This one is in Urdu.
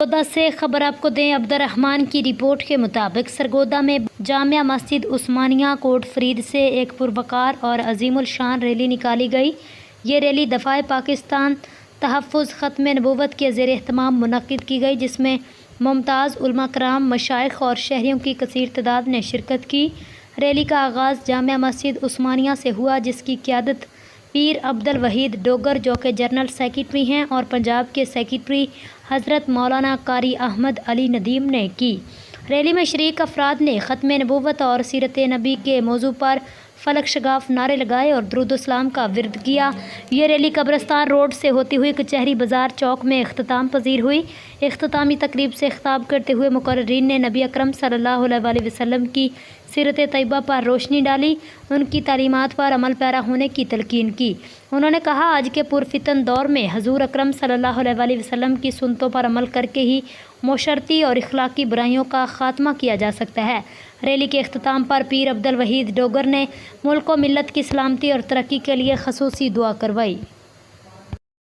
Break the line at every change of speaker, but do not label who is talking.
سرگودا سے خبر آپ کو دیں۔ عبدالرحمان کی رپورٹ کے مطابق سرگودا میں جامع مسجد عثمانیہ کوٹ فرید سے ایک پروقار اور عظیم الشان ریلی نکالی گئی۔ یہ ریلی دفاع پاکستان تحفظ ختم نبوت کے زیر اہتمام منعقد کی گئی، جس میں ممتاز علماء کرام، مشائخ اور شہریوں کی کثیر تعداد نے شرکت کی۔ ریلی کا آغاز جامع مسجد عثمانیہ سے ہوا، جس کی قیادت پیر عبدالوحید ڈوگر جو کہ جنرل سیکریٹری ہیں اور پنجاب کے سیکریٹری حضرت مولانا قاری احمد علی ندیم نے کی۔ ریلی میں شریک افراد نے ختم نبوت اور سیرت نبی کے موضوع پر فلک شگاف نعرے لگائے اور درود و سلام کا ورد کیا۔ یہ ریلی قبرستان روڈ سے ہوتی ہوئی کچہری بازار چوک میں اختتام پذیر ہوئی۔ اختتامی تقریب سے خطاب کرتے ہوئے مقررین نے نبی اکرم صلی اللہ علیہ وآلہ وسلم کی سیرت طیبہ پر روشنی ڈالی، ان کی تعلیمات پر عمل پیرا ہونے کی تلقین کی۔ انہوں نے کہا، آج کے پرفتن دور میں حضور اکرم صلی اللہ علیہ وآلہ وسلم کی سنتوں پر عمل کر کے ہی معاشرتی اور اخلاقی برائیوں کا خاتمہ کیا جا سکتا ہے۔ ریلی کے اختتام پر پیر عبدالوحید ڈوگر نے ملک و ملت کی سلامتی اور ترقی کے لیے خصوصی دعا کروائی۔